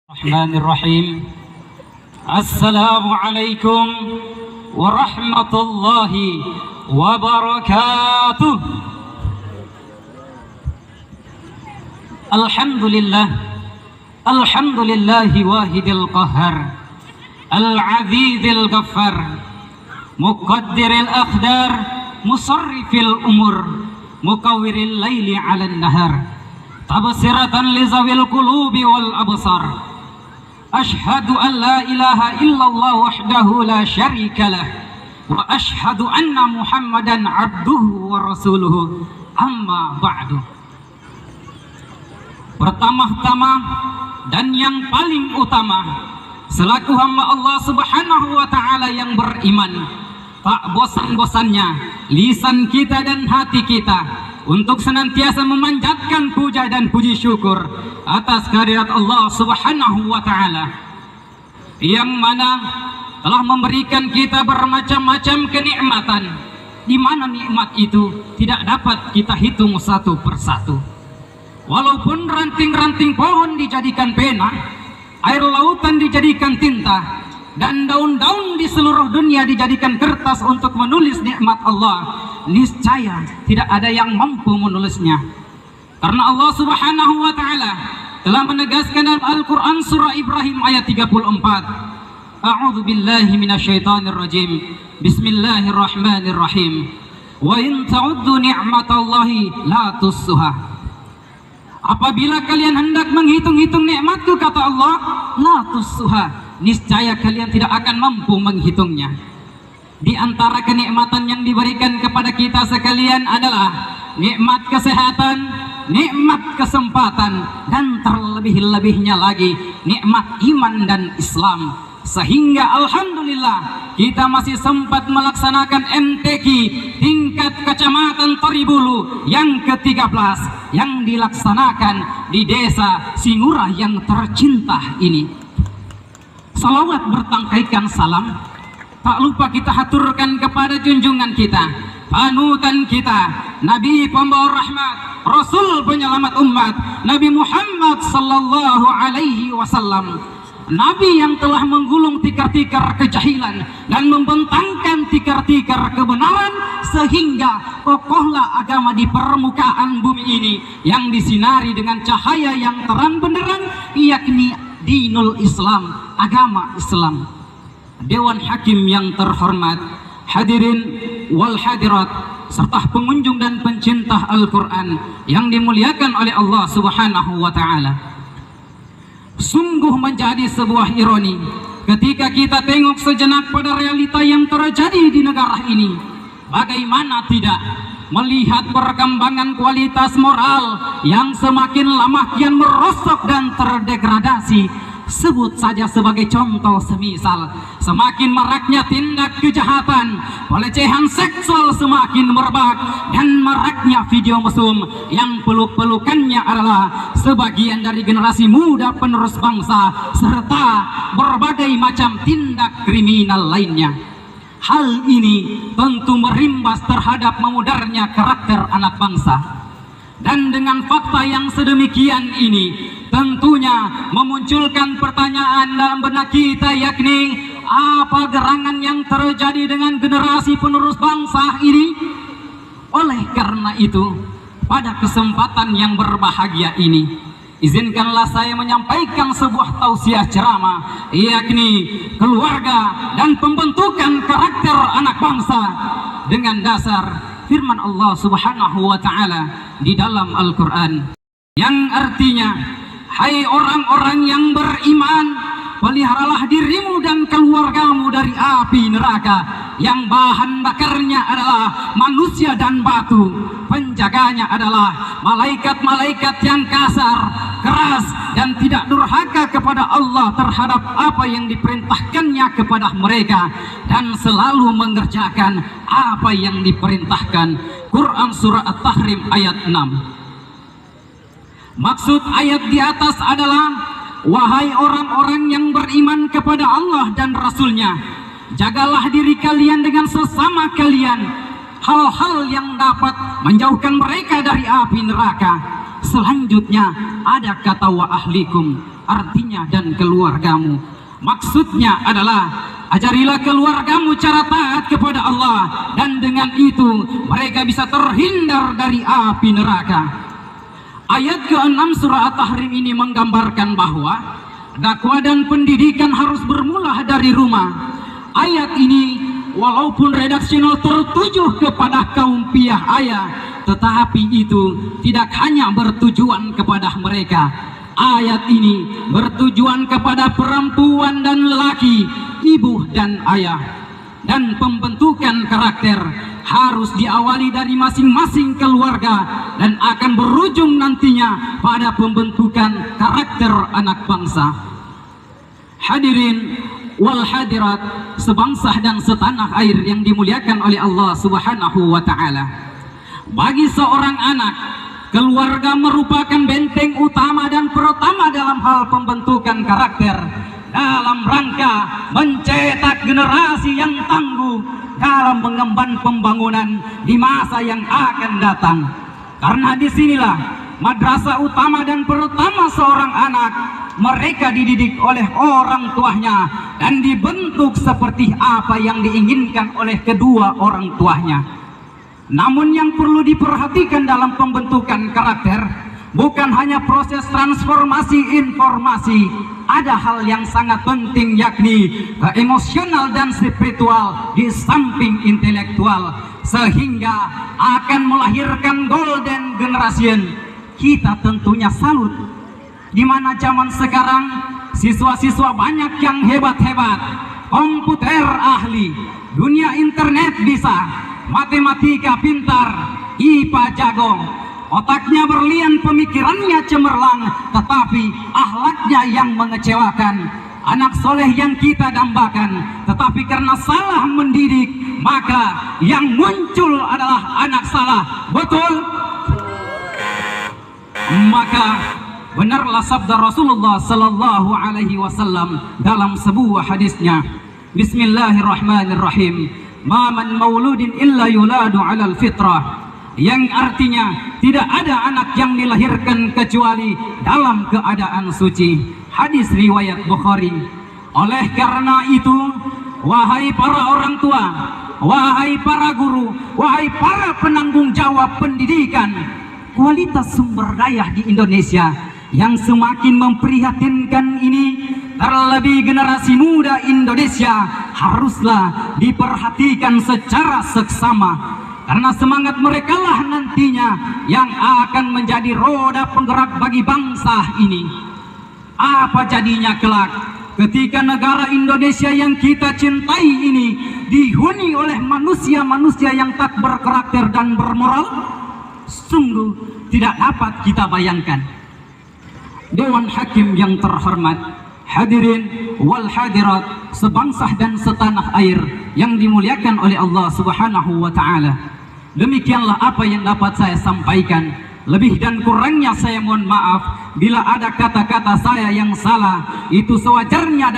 Bismillahirrahmanirrahim. Assalamualaikum warahmatullahi wabarakatuh. Alhamdulillahi wahidil qahhar, al-azizil ghaffar, muqaddiril akhdar, musarrifil umur, mukawwiril laili 'alan nahar, tabsiratan lizawil qulubi wal absar. Ashhadu an la ilaha illallah wahdahu la syarika lah, wa ashhadu anna Muhammadan abduhu wa rasuluhu, amma ba'du. Pertama-tama dan yang paling utama, selaku hamba Allah Subhanahu wa ta'ala yang beriman, tak bosan-bosannya lisan kita dan hati kita untuk senantiasa memanjatkan puja dan puji syukur atas kehadirat Allah Subhanahu wa ta'ala, yang mana telah memberikan kita bermacam-macam kenikmatan, di mana nikmat itu tidak dapat kita hitung satu persatu. Walaupun ranting-ranting pohon dijadikan pena, air lautan dijadikan tinta, dan daun-daun di seluruh dunia dijadikan kertas untuk menulis nikmat Allah, niscaya tidak ada yang mampu menulisnya. Karena Allah Subhanahu wa ta'ala telah menegaskan dalam Al-Quran surah Ibrahim ayat 34. A'udzu billahi minasyaitonir rajim. Bismillahirrahmanirrahim. Wa in ta'uddu ni'matallahi la tussuha. Apabila kalian hendak menghitung-hitung nikmatku, kata Allah, la tussuha, niscaya kalian tidak akan mampu menghitungnya. Di antara kenikmatan yang diberikan kepada kita sekalian adalah nikmat kesehatan, nikmat kesempatan, dan terlebih-lebihnya lagi nikmat iman dan Islam. Sehingga alhamdulillah kita masih sempat melaksanakan MTQ tingkat Kecamatan Toribulu yang ke-13 yang dilaksanakan di desa Singurah yang tercinta ini. Salawat bertangkaikan salam tak lupa kita haturkan kepada junjungan kita, panutan kita, Nabi pembawa rahmat, Rasul penyelamat umat, Nabi Muhammad sallallahu alaihi wasallam. Nabi yang telah menggulung tikar-tikar kejahilan dan membentangkan tikar-tikar kebenaran, sehingga kokohlah agama di permukaan bumi ini yang disinari dengan cahaya yang terang benderang, yakni dinul Islam, agama Islam. Dewan Hakim yang terhormat, hadirin wal hadirat, serta pengunjung dan pencinta Al-Quran yang dimuliakan oleh Allah Subhanahu wa ta'ala. Sungguh menjadi sebuah ironi ketika kita tengok sejenak pada realita yang terjadi di negara ini. Bagaimana tidak melihat perkembangan kualitas moral yang semakin lama kian merosot dan terdegradasi. Sebut saja sebagai contoh, semisal semakin maraknya tindak kejahatan, pelecehan seksual semakin merebak, dan maraknya video mesum yang peluk-pelukannya adalah sebagian dari generasi muda penerus bangsa, serta berbagai macam tindak kriminal lainnya. Hal ini tentu merimbas terhadap memudarnya karakter anak bangsa. Dan dengan fakta yang sedemikian ini tentunya memunculkan pertanyaan dalam benak kita, yakni apa gerangan yang terjadi dengan generasi penerus bangsa ini? Oleh karena itu, pada kesempatan yang berbahagia ini, izinkanlah saya menyampaikan sebuah tausiah ceramah, yakni keluarga dan pembentukan karakter anak bangsa, dengan dasar firman Allah Subhanahu wa ta'ala di dalam Al-Quran, yang artinya, hai orang-orang yang beriman, peliharalah dirimu dan keluargamu dari api neraka yang bahan bakarnya adalah manusia dan batu. Penjaganya adalah malaikat-malaikat yang kasar, keras, dan tidak durhaka kepada Allah terhadap apa yang diperintahkannya kepada mereka, dan selalu mengerjakan apa yang diperintahkan. Quran Surah At-Tahrim ayat 6. Maksud ayat di atas adalah, wahai orang-orang yang beriman kepada Allah dan Rasul-Nya, jagalah diri kalian dengan sesama kalian, hal-hal yang dapat menjauhkan mereka dari api neraka. Selanjutnya ada kata wa ahlikum, artinya dan keluargamu. Maksudnya adalah ajarilah keluargamu cara taat kepada Allah, dan dengan itu mereka bisa terhindar dari api neraka. Ayat ke-6 surah At-Tahrim ini menggambarkan bahwa dakwah dan pendidikan harus bermula dari rumah. Ayat ini walaupun redaksional tertuju kepada kaum piyah ayah, tetapi itu tidak hanya bertujuan kepada mereka. Ayat ini bertujuan kepada perempuan dan lelaki, ibu dan ayah. Dan pembentukan karakter harus diawali dari masing-masing keluarga dan akan berujung nantinya pada pembentukan karakter anak bangsa. Hadirin wal hadirat, sebangsa dan setanah air yang dimuliakan oleh Allah Subhanahu wa taala. Bagi seorang anak, keluarga merupakan benteng utama dan pertama dalam hal pembentukan karakter, dalam rangka mencetak generasi yang tangguh dalam mengemban pembangunan di masa yang akan datang. Karena disinilah madrasah utama dan pertama seorang anak. Mereka dididik oleh orang tuanya dan dibentuk seperti apa yang diinginkan oleh kedua orang tuanya. Namun yang perlu diperhatikan dalam pembentukan karakter bukan hanya proses transformasi informasi, ada hal yang sangat penting, yakni emosional dan spiritual di samping intelektual, sehingga akan melahirkan golden generation. Kita tentunya salut di mana zaman sekarang siswa-siswa banyak yang hebat-hebat, komputer ahli, dunia internet bisa, matematika pintar, IPA jago, otaknya berlian, pemikirannya cemerlang, tetapi akhlaknya yang mengecewakan. Anak soleh yang kita dambakan, tetapi karena salah mendidik, maka yang muncul adalah anak salah. Betul? Maka benarlah sabda Rasulullah sallallahu alaihi wasallam dalam sebuah hadisnya, Bismillahirrahmanirrahim, ma man mauludin illa yuladu 'alal fitrah, yang artinya tidak ada anak yang dilahirkan kecuali dalam keadaan suci. Hadis riwayat Bukhari. Oleh karena itu, wahai para orang tua, wahai para guru, wahai para penanggung jawab pendidikan, kualitas sumber daya di Indonesia yang semakin memprihatinkan ini, terlebih generasi muda Indonesia, haruslah diperhatikan secara seksama, karena semangat mereka lah nantinya yang akan menjadi roda penggerak bagi bangsa ini. Apa jadinya kelak ketika negara Indonesia yang kita cintai ini dihuni oleh manusia-manusia yang tak berkarakter dan bermoral? Sungguh tidak dapat kita bayangkan. Dewan Hakim yang terhormat, hadirin wal hadirat, sebangsa dan setanah air yang dimuliakan oleh Allah Subhanahu wa taala. Demikianlah apa yang dapat saya sampaikan. Lebih dan kurangnya saya mohon maaf bila ada kata-kata saya yang salah. Itu sewajarnya.